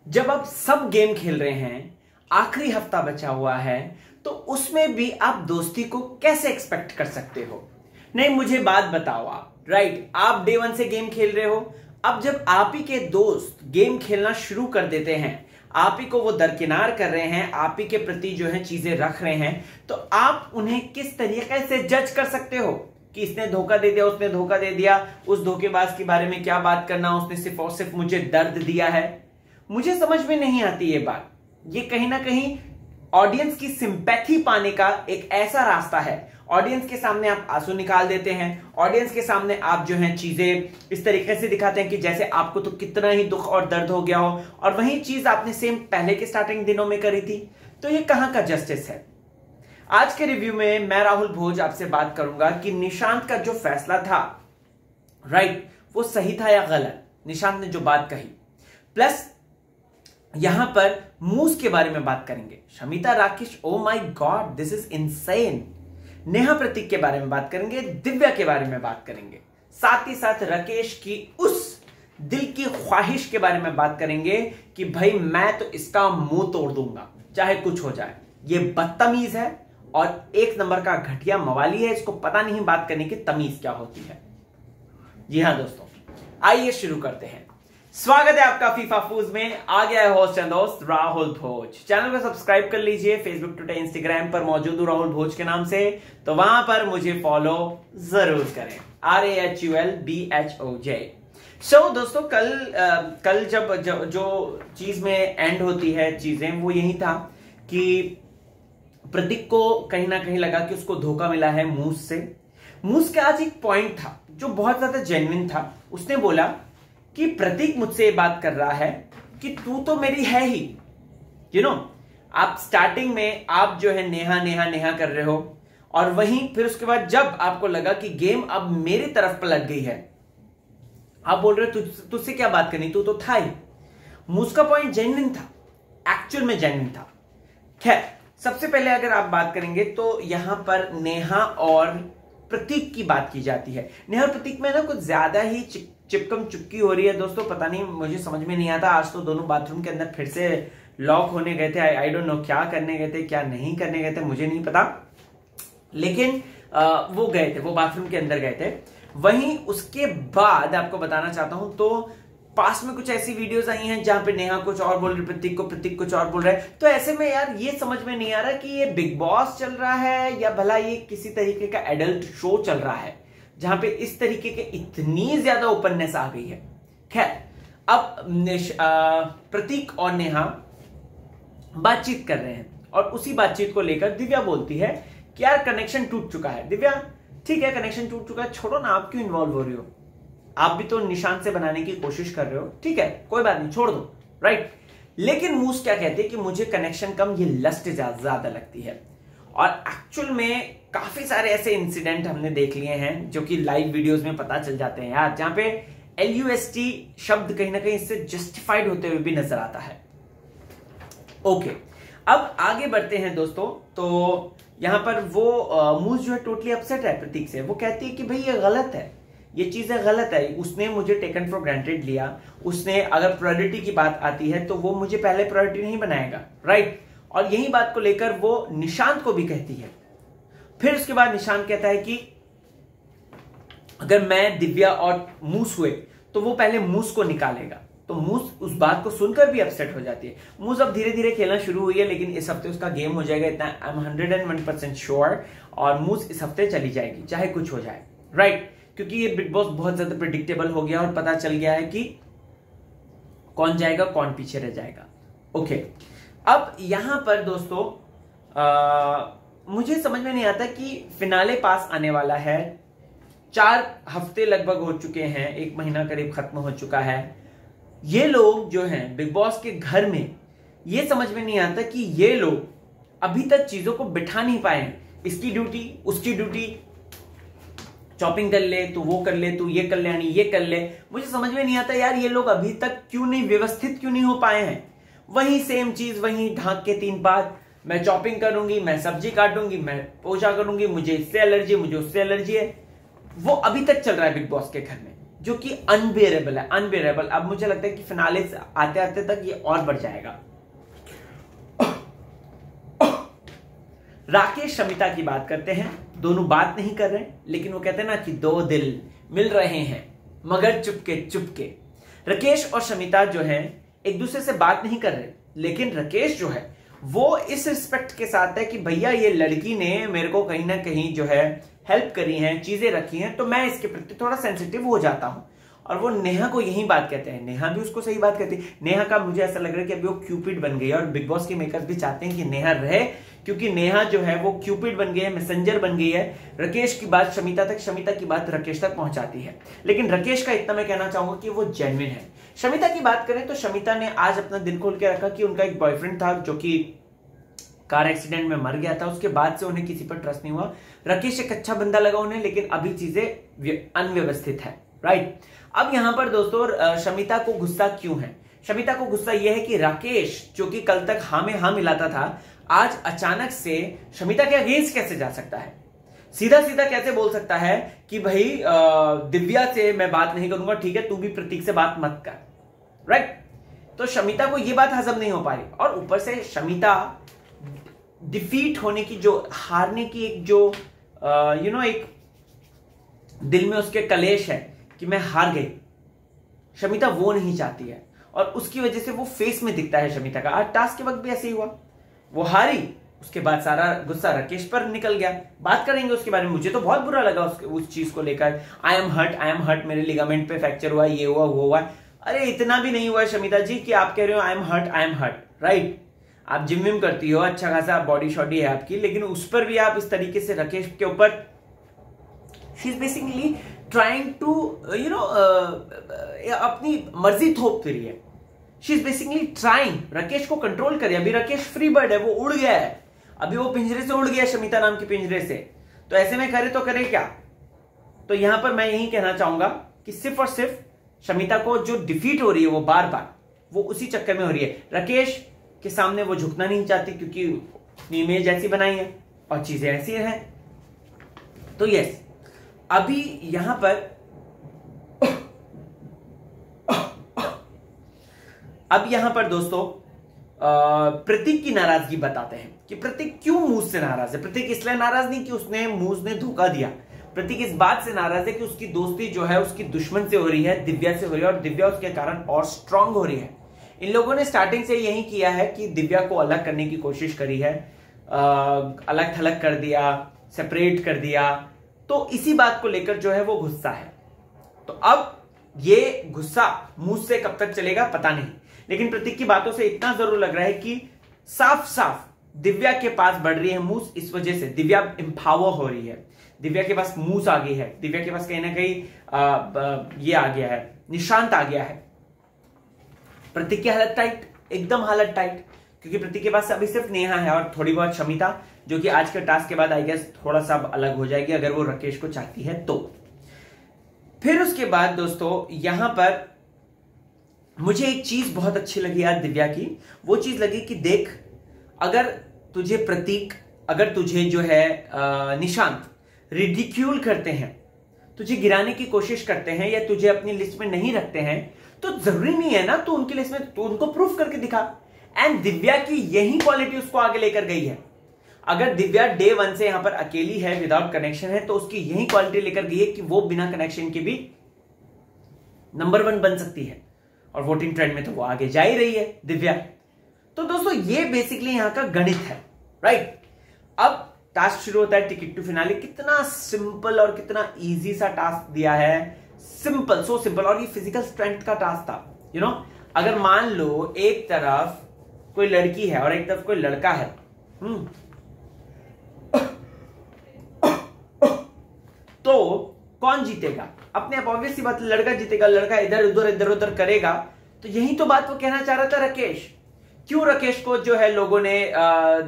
जब आप सब गेम खेल रहे हैं, आखिरी हफ्ता बचा हुआ है, तो उसमें भी आप दोस्ती को कैसे एक्सपेक्ट कर सकते हो? नहीं, मुझे बात बताओ आप। राइट, आप डे वन से गेम खेल रहे हो। अब जब आप ही के दोस्त गेम खेलना शुरू कर देते हैं, आप ही को वो दरकिनार कर रहे हैं, आप ही के प्रति जो है चीजें रख रहे हैं, तो आप उन्हें किस तरीके से जज कर सकते हो कि इसने धोखा दे दिया, उसने धोखा दे दिया, उस धोखेबाज के बारे में क्या बात करना, उसने सिर्फ और सिर्फ मुझे दर्द दिया है। मुझे समझ में नहीं आती ये बात। ये कहीं ना कहीं ऑडियंस की सिंपैथी पाने का एक ऐसा रास्ता है। ऑडियंस के सामने आप आंसू निकाल देते हैं, ऑडियंस के सामने आप जो है चीजें इस तरीके से दिखाते हैं कि जैसे आपको तो कितना ही दुख और दर्द हो गया हो, और वही चीज आपने सेम पहले के स्टार्टिंग दिनों में करी थी। तो ये कहां का जस्टिस है? आज के रिव्यू में मैं राहुल भोज आपसे बात करूंगा कि निशांत का जो फैसला था, राइट, वो सही था या गलत, निशांत ने जो बात कही। प्लस यहां पर मूस के बारे में बात करेंगे, Shamita Rakesh, oh my god this is insane. Neha Prateek के बारे में बात करेंगे, दिव्या के बारे में बात करेंगे, साथ ही साथ राकेश की उस दिल की ख्वाहिश के बारे में बात करेंगे कि भाई मैं तो इसका मुंह तोड़ दूंगा चाहे कुछ हो जाए। ये बदतमीज है और एक नंबर का घटिया मवाली है, इसको पता नहीं बात करने की तमीज क्या होती है। जी हां दोस्तों, आइए शुरू करते हैं। स्वागत है आपका फीफा फूज में। आ गया है होस्ट एंड दोस्त राहुल भोज। चैनल को सब्सक्राइब कर लीजिए। फेसबुक, ट्विटर, इंस्टाग्राम पर मौजूद हूं राहुल भोज के नाम से, तो वहां पर मुझे फॉलो जरूर करें, RAHULBHOJ। सो दोस्तों, कल जब जो चीज में एंड होती है चीजें, वो यही था कि प्रतीक को कहीं ना कहीं लगा कि उसको धोखा मिला है मूस से। मूस का आज एक पॉइंट था जो बहुत ज्यादा जेन्युइन था। उसने बोला कि प्रतीक मुझसे बात कर रहा है कि तू तो मेरी है ही, यू नो। आप स्टार्टिंग में आप जो है नेहा नेहा नेहा कर रहे हो, और वहीं फिर उसके बाद जब आपको लगा कि गेम अब मेरी तरफ पलट गई है, आप बोल रहे हो तुझसे क्या बात करनी, तू तो था ही। उसका पॉइंट जेन्युइन था, एक्चुअल में जेन्युइन था। खैर, सबसे पहले अगर आप बात करेंगे तो यहां पर नेहा और प्रतीक की बात की जाती है। नेहा और प्रतीक में ना कुछ ज्यादा ही चिपकम चुपकी हो रही है दोस्तों। पता नहीं, मुझे समझ में नहीं आता। आज तो दोनों बाथरूम के अंदर फिर से लॉक होने गए थे। आई डोंट नो क्या करने गए थे, क्या नहीं करने गए थे, मुझे नहीं पता, लेकिन वो गए थे, वो बाथरूम के अंदर गए थे। वहीं उसके बाद आपको बताना चाहता हूं, तो पास में कुछ ऐसी वीडियोस आई हैं जहां पे नेहा कुछ और बोल रही, प्रतीक कुछ और बोल रहा है। तो ऐसे में यार ये समझ में नहीं आ रहा कि ये बिग बॉस चल रहा है या भला ये किसी तरीके का एडल्ट शो चल रहा है जहां पे इस तरीके के इतनी ज्यादा ओपननेस आ गई है। खैर, अब प्रतीक और नेहा बातचीत कर रहे हैं, और उसी बातचीत को लेकर दिव्या बोलती है कि यार कनेक्शन टूट चुका है। दिव्या, ठीक है कनेक्शन टूट चुका है, छोड़ो ना, आप क्यों इन्वॉल्व हो रही हो? आप भी तो निशान से बनाने की कोशिश कर रहे हो, ठीक है कोई बात नहीं, छोड़ दो, राइट। लेकिन मूस क्या कहते हैं कि मुझे कनेक्शन कम, ये लस्ट ज्यादा लगती है। और एक्चुअल में काफी सारे ऐसे इंसिडेंट हमने देख लिए हैं जो कि लाइव वीडियोस में पता चल जाते हैं यार, जहां पे LUST शब्द कहीं ना कहीं इससे जस्टिफाइड होते हुए भी नजर आता है। ओके, अब आगे बढ़ते हैं दोस्तों। तो यहां पर वो मूस जो है टोटली अपसेट है प्रतीक से। वो कहती है कि भाई ये गलत है, ये चीजें गलत है, उसने मुझे टेकन फॉर ग्रांटेड लिया, उसने अगर प्रायोरिटी की बात आती है तो वो मुझे पहले प्रायोरिटी नहीं बनाएगा, राइट। और यही बात को लेकर वो निशांत को भी कहती है। फिर उसके बाद निशांत कहता है कि अगर मैं, दिव्या और मूस हुए तो वो पहले मूस को निकालेगा। तो मूस उस बात को सुनकर भी अपसेट हो जाती है। मूस अब धीरे धीरे खेलना शुरू हुई है, लेकिन इस हफ्ते उसका गेम हो जाएगा, इतना आई एम 101% श्योर। और मूस इस हफ्ते चली जाएगी चाहे कुछ हो जाए, राइट, क्योंकि ये बिग बॉस बहुत ज्यादा प्रेडिक्टेबल हो गया और पता चल गया है कि कौन जाएगा कौन पीछे रह जाएगा। ओके, अब यहां पर दोस्तों मुझे समझ में नहीं आता कि फिनाले पास आने वाला है, 4 हफ्ते लगभग हो चुके हैं, 1 महीना करीब खत्म हो चुका है। ये लोग जो हैं बिग बॉस के घर में, ये समझ में नहीं आता कि ये लोग अभी तक चीजों को बिठा नहीं पाए। इसकी ड्यूटी, उसकी ड्यूटी, चॉपिंग कर ले तो वो कर ले, तो ये कर ले, यानी ये कर ले। मुझे समझ में नहीं आता यार ये लोग अभी तक क्यों नहीं व्यवस्थित, क्यों नहीं हो पाए हैं। वही सेम चीज, वही ढाक के 3 बात, मैं चॉपिंग करूंगी, मैं सब्जी काटूंगी, मैं पोछा करूंगी, मुझे इससे एलर्जी, मुझे उससे एलर्जी है। वो अभी तक चल रहा है बिग बॉस के घर में, जो कि अनबेरेबल है, अनबेरेबल। अब मुझे लगता है कि फिनाले आते आते तक ये और बढ़ जाएगा। राकेश शमिता की बात करते हैं। दोनों बात नहीं कर रहे, लेकिन वो कहते हैं ना कि दो दिल मिल रहे हैं मगर चुपके चुपके। राकेश और शमिता जो है एक दूसरे से बात नहीं कर रहे, लेकिन राकेश जो है वो इस रिस्पेक्ट के साथ है कि भैया ये लड़की ने मेरे को कहीं ना कहीं जो है हेल्प करी है, चीजें रखी हैं, तो मैं इसके प्रति थोड़ा सेंसिटिव हो जाता हूं। और वो नेहा को यही बात कहते हैं, नेहा भी उसको सही बात कहती है। नेहा का मुझे ऐसा लग रहा है कि अभी वो क्यूपिड बन गई है, और बिग बॉस के मेकर्स भी चाहते हैं कि नेहा रहे, क्योंकि नेहा जो है वो क्यूपिड बन गई है, मैसेंजर बन गई है। राकेश की बात शमिता तक, शमिता की बात राकेश तक पहुंचाती है। लेकिन राकेश का इतना मैं कहना चाहूंगा कि वो जेन्युइन है। शमिता की बात करें तो शमिता ने आज अपना दिल खोल के रखा कि उनका एक बॉयफ्रेंड था जो कि कार एक्सीडेंट में मर गया था, उसके बाद से उन्हें किसी पर ट्रस्ट नहीं हुआ। राकेश एक अच्छा बंदा लगा उन्हें, लेकिन अभी चीजें अनव्यवस्थित है, राइट। अब यहां पर दोस्तों शमिता को गुस्सा क्यों है? शमिता को गुस्सा यह है कि राकेश जो कि कल तक हाँ में हाँ मिलाता था, आज अचानक से शमिता के अगेंस्ट कैसे जा सकता है? सीधा सीधा कैसे बोल सकता है कि भाई दिव्या से मैं बात नहीं करूंगा, ठीक है, तू भी प्रतीक से बात मत कर, राइट। तो शमिता को यह बात हजम नहीं हो पा रही, और ऊपर से शमिता डिफीट होने की, जो हारने की एक जो एक दिल में उसके कलेश है कि मैं हार गई, शमिता वो नहीं चाहती है, और उसकी वजह से वो फेस में दिखता है शमिता का। आज टास्क के वक्त भी ऐसे ही हुआ, वो हारी, उसके बाद सारा गुस्सा राकेश पर निकल गया। बात करेंगे उसके बारे में। मुझे तो बहुत बुरा लगा उस चीज को लेकर। आई एम हर्ट, मेरे लिगामेंट पे फ्रैक्चर हुआ, ये हुआ वो हुआ। अरे इतना भी नहीं हुआ है शमिता जी कि आप कह रहे हो आई एम हर्ट, राइट। आप जिम विम करती हो, अच्छा खासा बॉडी शॉडी है आपकी, लेकिन उस पर भी आप इस तरीके से राकेश के ऊपर, she is basically trying to अपनी मर्जी थोप रही है। She is basically trying Rakesh को कंट्रोल करे। अभी राकेश फ्री बर्ड है, वो उड़ गया है, अभी वो पिंजरे से उड़ गया, शमिता नाम के पिंजरे से। तो ऐसे में करे तो करे क्या? तो यहां पर मैं यही कहना चाहूंगा कि सिर्फ और सिर्फ शमिता को जो डिफीट हो रही है वो बार बार, वो उसी चक्कर में हो रही है। राकेश के सामने वो झुकना नहीं चाहती, क्योंकि अपनी इमेज ऐसी बनाई है और चीजें ऐसी हैं। तो यस, अभी यहां पर दोस्तों प्रतीक की नाराजगी बताते हैं कि प्रतीक क्यों मूज से नाराज है। प्रतीक इसलिए नाराज नहीं कि उसने मूज ने धोखा दिया, प्रतीक इस बात से नाराज है कि उसकी दोस्ती जो है उसकी दुश्मन से हो रही है, दिव्या से हो रही है, और दिव्या उसके कारण और स्ट्रांग हो रही है। इन लोगों ने स्टार्टिंग से यही किया है कि दिव्या को अलग करने की कोशिश करी है, अलग थलग कर दिया, सेपरेट कर दिया। तो इसी बात को लेकर जो है वो गुस्सा है। तो अब ये गुस्सा मुंह से कब तक चलेगा पता नहीं, लेकिन प्रतीक की बातों से इतना जरूर लग रहा है कि साफ साफ दिव्या के पास बढ़ रही है मूस। इस वजह से दिव्या एम्पावर हो रही है, दिव्या के पास मूस आ गई है, दिव्या के पास कहीं ना कहीं ये आ गया है, निशांत आ गया है। प्रतीक की हालत टाइट, एकदम हालत टाइट, क्योंकि प्रतीक के पास अभी सिर्फ नेहा है और थोड़ी बहुत शमिता, जो कि आज के टास्क के बाद आई गेस थोड़ा सा अलग हो जाएगी अगर वो राकेश को चाहती है तो। फिर उसके बाद दोस्तों यहां पर मुझे एक चीज बहुत अच्छी लगी यार दिव्या की। वो चीज लगी कि देख, अगर तुझे प्रतीक, अगर तुझे जो है निशांत रिडिक्यूल करते हैं, तुझे गिराने की कोशिश करते हैं, या तुझे अपनी लिस्ट में नहीं रखते हैं, तो जरूरी नहीं है ना तू उनकी लिस्ट में, तो उनको प्रूफ करके दिखा। एंड दिव्या की यही क्वालिटी उसको आगे लेकर गई है। अगर दिव्या डे 1 से यहां पर अकेली है, विदाउट कनेक्शन है, तो उसकी यही क्वालिटी लेकर गई है कि वो बिना कनेक्शन के भी नंबर 1 बन सकती है, और वोटिंग ट्रेंड में तो वो आगे जा ही रही है दिव्या। तो दोस्तों ये बेसिकली यहां का गणित है, राइट। अब टास्क शुरू होता है, टिकट टू फिनाले। कितना सिंपल और कितना इजी सा टास्क दिया है, सिंपल, सो सिंपल। और ये फिजिकल स्ट्रेंथ का टास्क था, अगर मान लो एक तरफ कोई लड़की है और एक तरफ कोई लड़का है, तो कौन जीतेगा? अपने आप ऑब्वियस सी बात, लड़का जीतेगा। लड़का इधर उधर करेगा। तो यही तो बात वो कहना चाह रहा था राकेश। क्यों राकेश को जो है लोगों ने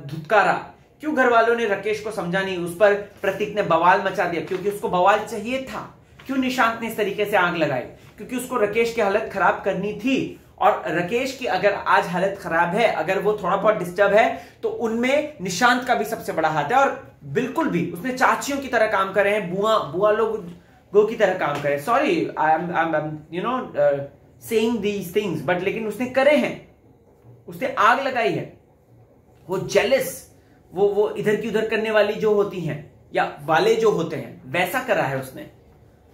धुतकारा, क्यों घर वालों ने राकेश को समझा नहीं, उस पर प्रतीक ने बवाल मचा दिया, क्योंकि उसको बवाल चाहिए था। क्यों निशांत ने इस तरीके से आग लगाई? क्योंकि उसको राकेश की हालत खराब करनी थी। और राकेश की अगर आज हालत खराब है, अगर वो थोड़ा बहुत डिस्टर्ब है, तो उनमें निशांत का भी सबसे बड़ा हाथ है। और बिल्कुल भी उसने चाचियों की तरह काम कर रहे हैं। बुआ लोग गो की तरह काम करे। Sorry, I am you know saying these things, but लेकिन उसने करे हैं, उसने आग लगाई है। वो जेलस, वो इधर की उधर करने वाली जो होती हैं या वाले जो होते हैं, वैसा करा है उसने।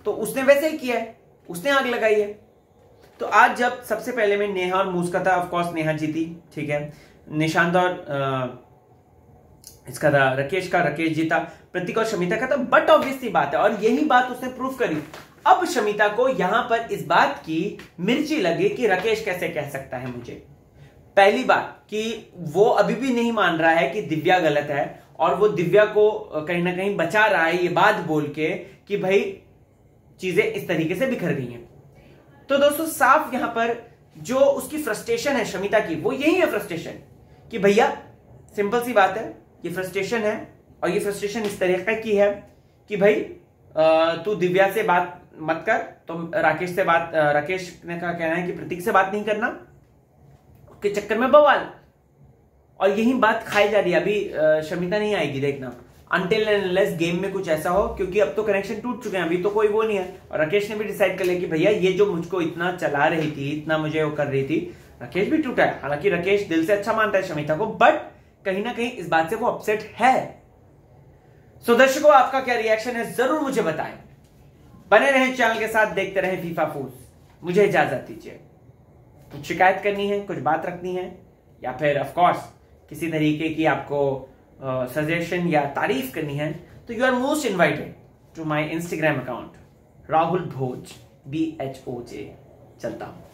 तो उसने वैसे ही किया है, उसने आग लगाई है। तो आज जब सबसे पहले में नेहा और मूस का था, ऑफकोर्स नेहा जीती, ठीक है। निशांत और इसका था राकेश का, राकेश जीता। प्रतीक और शमिता का था। बट ऑब्वियसली बात है, और यही बात उसने प्रूव करी। अब शमिता को यहां पर इस बात की मिर्ची लगी कि राकेश कैसे कह सकता है मुझे। पहली बात कि वो अभी भी नहीं मान रहा है कि दिव्या गलत है, और वो दिव्या को कहीं ना कहीं बचा रहा है ये बात बोल के कि भाई चीजें इस तरीके से बिखर गई हैं। तो दोस्तों साफ यहां पर जो उसकी फ्रस्ट्रेशन है शमिता की, वो यही है फ्रस्ट्रेशन कि भैया सिंपल सी बात है, ये फ्रस्ट्रेशन है, और ये फ्रस्ट्रेशन इस तरीके की है कि भाई तू दिव्या से बात मत कर, तो राकेश से बात, राकेश ने का कहना है कि प्रतीक से बात नहीं करना के चक्कर में बवाल, और यही बात खाई जा रही है। अभी शमिता नहीं आएगी, देखना, अनटिल एंड अनलेस गेम में कुछ ऐसा हो, क्योंकि अब तो कनेक्शन टूट चुके हैं, अभी तो कोई वो नहीं है। और राकेश ने भी डिसाइड कर लिया कि भैया ये जो मुझको इतना चला रही थी, इतना मुझे वो कर रही थी, राकेश भी टूटा है। हालांकि राकेश दिल से अच्छा मानता है शमिता को, बट कहीं ना कहीं इस बात से वो अपसेट है। सो दर्शकों, आपका क्या रिएक्शन है जरूर मुझे बताएं। बने रहें चैनल के साथ, देखते रहें फीफा फूड्स। मुझे इजाजत दीजिए। कुछ शिकायत करनी है, कुछ बात रखनी है, या फिर ऑफ कोर्स किसी तरीके की आपको सजेशन या तारीफ करनी है, तो you are most invited to my Instagram account Rahul Bhoj BHOJ। चलता हूं।